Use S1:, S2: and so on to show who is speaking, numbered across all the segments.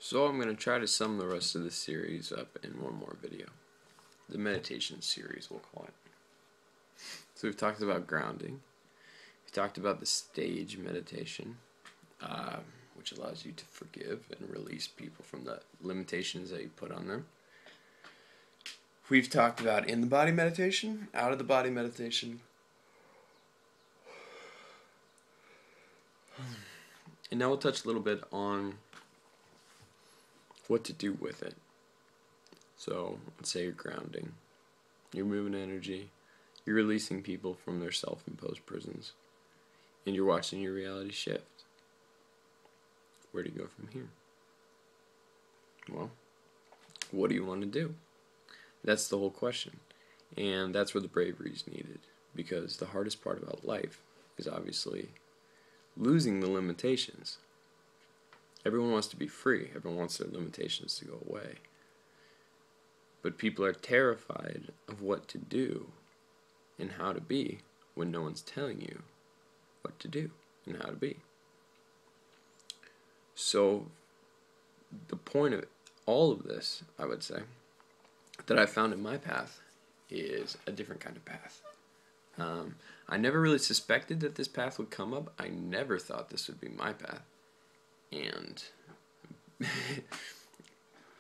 S1: So I'm going to try to sum the rest of the series up in one more video. The meditation series, we'll call it. So we've talked about grounding. We talked about the stage meditation, which allows you to forgive and release people from the limitations that you put on them. We've talked about in-the-body meditation, out-of-the-body meditation. And now we'll touch a little bit on what to do with it. So, let's say you're grounding. You're moving energy. You're releasing people from their self-imposed prisons. And you're watching your reality shift. Where do you go from here? Well, what do you want to do? That's the whole question. And that's where the bravery is needed. Because the hardest part about life is obviously losing the limitations. Everyone wants to be free. Everyone wants their limitations to go away. But people are terrified of what to do and how to be when no one's telling you what to do and how to be. So the point of all of this, I would say, that I found in my path is a different kind of path. I never really suspected that this path would come up. I never thought this would be my path. And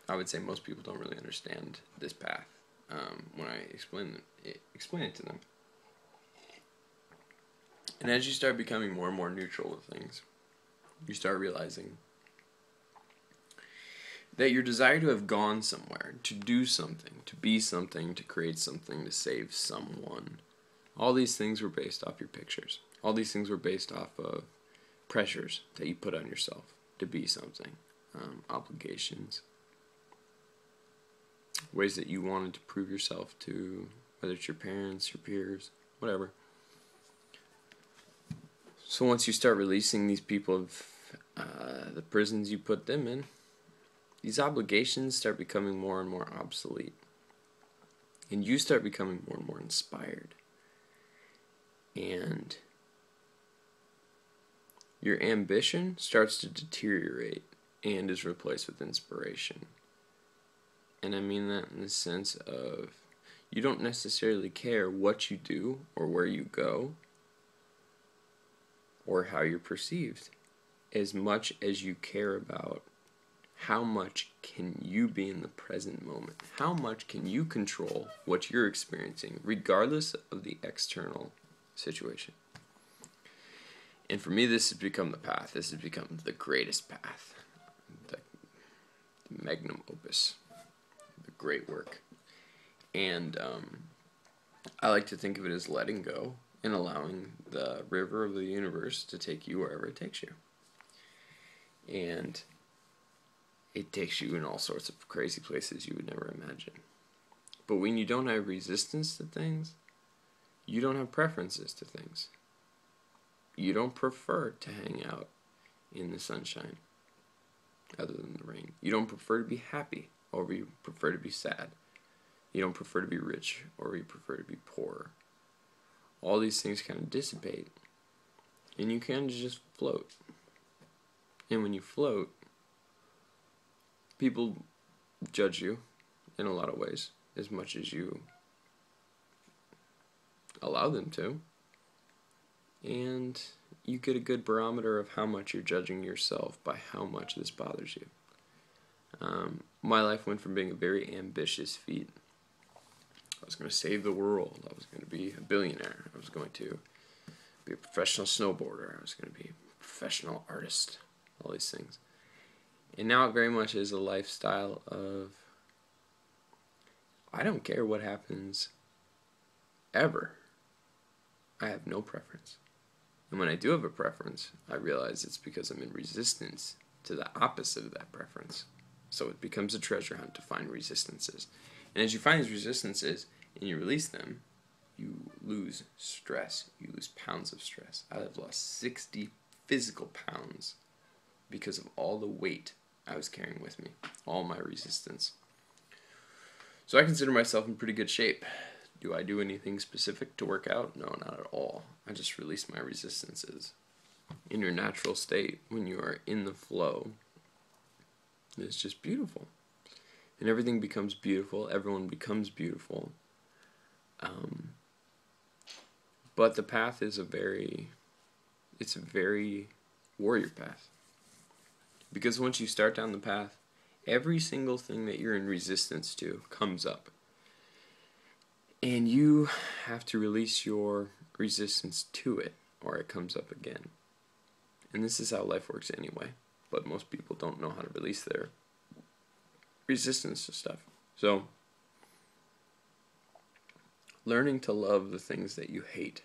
S1: I would say most people don't really understand this path when I explain it to them. And as you start becoming more and more neutral with things, you start realizing that your desire to have gone somewhere, to do something, to be something, to create something, to save someone, all these things were based off your pictures. All these things were based off of pressures that you put on yourself to be something, obligations, ways that you wanted to prove yourself to, whether it's your parents, your peers, whatever. So once you start releasing these people of the prisons you put them in, these obligations start becoming more and more obsolete. And you start becoming more and more inspired. And your ambition starts to deteriorate and is replaced with inspiration. And I mean that in the sense of you don't necessarily care what you do or where you go or how you're perceived as much as you care about how much can you be in the present moment. How much can you control what you're experiencing regardless of the external situation. And for me, this has become the path. This has become the greatest path. The magnum opus. The great work. And I like to think of it as letting go and allowing the river of the universe to take you wherever it takes you. And it takes you in all sorts of crazy places you would never imagine. But when you don't have resistance to things, you don't have preferences to things. You don't prefer to hang out in the sunshine other than the rain. You don't prefer to be happy or you prefer to be sad. You don't prefer to be rich or you prefer to be poor. All these things kind of dissipate and you kind of just float. And when you float, people judge you in a lot of ways as much as you allow them to, and you get a good barometer of how much you're judging yourself by how much this bothers you. My life went from being a very ambitious feat. I was going to save the world. I was going to be a billionaire. I was going to be a professional snowboarder. I was going to be a professional artist. All these things. And now it very much is a lifestyle of I don't care what happens ever. I have no preference. And when I do have a preference, I realize it's because I'm in resistance to the opposite of that preference. So it becomes a treasure hunt to find resistances. And as you find these resistances and you release them, you lose stress. You lose pounds of stress. I have lost 60 physical pounds because of all the weight I was carrying with me, all my resistance. So I consider myself in pretty good shape. Do I do anything specific to work out? No, not at all. I just release my resistances. In your natural state, when you are in the flow, It's just beautiful. And everything becomes beautiful. Everyone becomes beautiful. But the path is it's a very warrior path. Because once you start down the path, every single thing that you're in resistance to comes up. And you have to release your resistance to it, or it comes up again. And this is how life works anyway. But most people don't know how to release their resistance to stuff. So, learning to love the things that you hate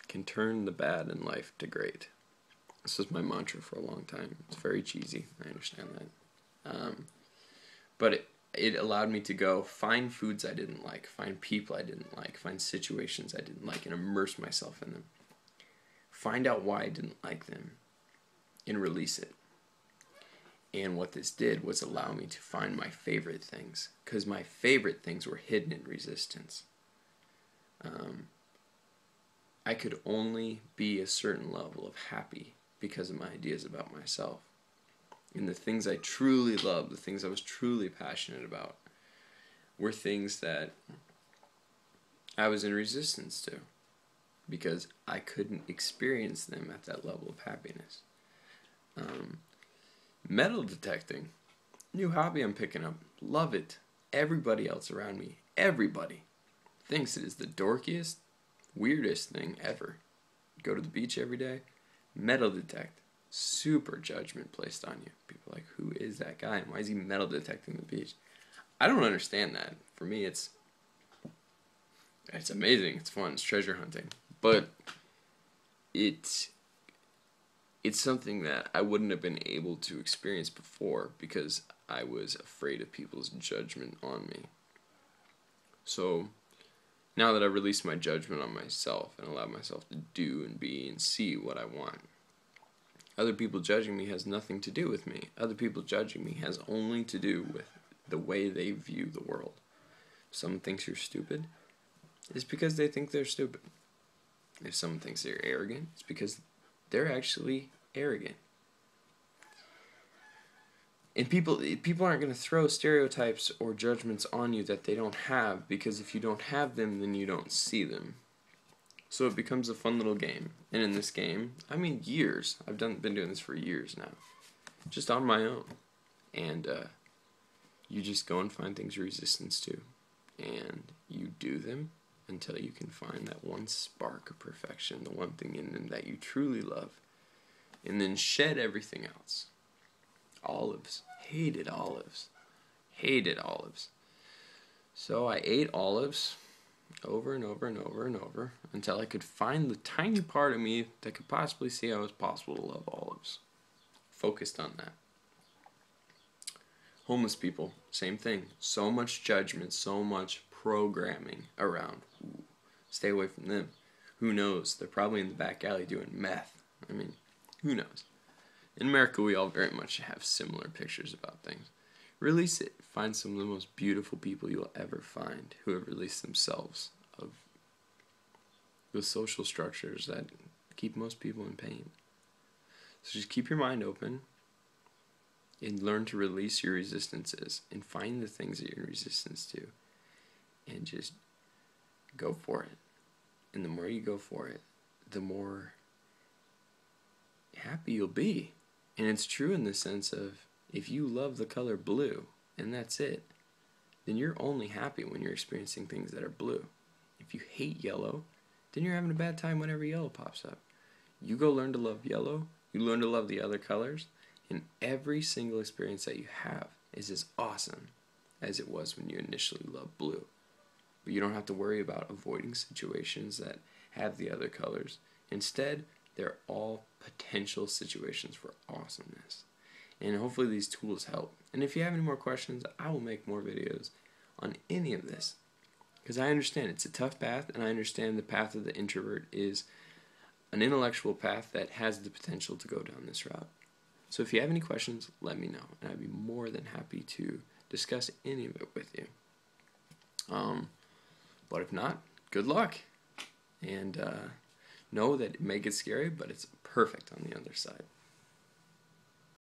S1: can turn the bad in life to great. This was my mantra for a long time. It's very cheesy, I understand that. But it allowed me to go find foods I didn't like, find people I didn't like, find situations I didn't like, and immerse myself in them. Find out why I didn't like them, and release it. And what this did was allow me to find my favorite things, because my favorite things were hidden in resistance. I could only be a certain level of happy because of my ideas about myself. And the things I truly loved, the things I was truly passionate about, were things that I was in resistance to because I couldn't experience them at that level of happiness. Metal detecting, new hobby I'm picking up, love it. Everybody else around me, everybody, thinks it is the dorkiest, weirdest thing ever. Go to the beach every day, metal detect. Super judgment placed on you. People are like, who is that guy and why is he metal detecting the beach? I don't understand that. For me, it's amazing. It's fun. It's treasure hunting. But it's something that I wouldn't have been able to experience before because I was afraid of people's judgment on me. So now that I released my judgment on myself and allow myself to do and be and see what I want, other people judging me has nothing to do with me. Other people judging me has only to do with the way they view the world. If someone thinks you're stupid, it's because they think they're stupid. If someone thinks they're arrogant, it's because they're actually arrogant. And people aren't going to throw stereotypes or judgments on you that they don't have, because if you don't have them, then you don't see them. So it becomes a fun little game. And in this game, I mean years. I've been doing this for years now. Just on my own. And you just go and find things you're resistant to. And you do them until you can find that one spark of perfection, the one thing in them that you truly love. And then shed everything else. Olives. Hated olives. Hated olives. So I ate olives over and over and over and over until I could find the tiny part of me that could possibly see how it's possible to love olives. Focused on that. Homeless people, same thing. So much judgment, so much programming around. Ooh, stay away from them. Who knows? They're probably in the back alley doing meth. I mean, who knows? In America, we all very much have similar pictures about things. Release it. Find some of the most beautiful people you'll ever find who have released themselves of the social structures that keep most people in pain. So just keep your mind open and learn to release your resistances and find the things that you're in resistance to and just go for it. And the more you go for it, the more happy you'll be. And it's true in the sense of if you love the color blue and that's it, then you're only happy when you're experiencing things that are blue. If you hate yellow, then you're having a bad time whenever yellow pops up. You go learn to love yellow, you learn to love the other colors, and every single experience that you have is as awesome as it was when you initially loved blue. But you don't have to worry about avoiding situations that have the other colors. Instead, they're all potential situations for awesomeness. And hopefully these tools help. And if you have any more questions, I will make more videos on any of this. Because I understand it's a tough path, and I understand the path of the introvert is an intellectual path that has the potential to go down this route. So if you have any questions, let me know, and I'd be more than happy to discuss any of it with you. But if not, good luck. And know that it may get scary, but it's perfect on the other side.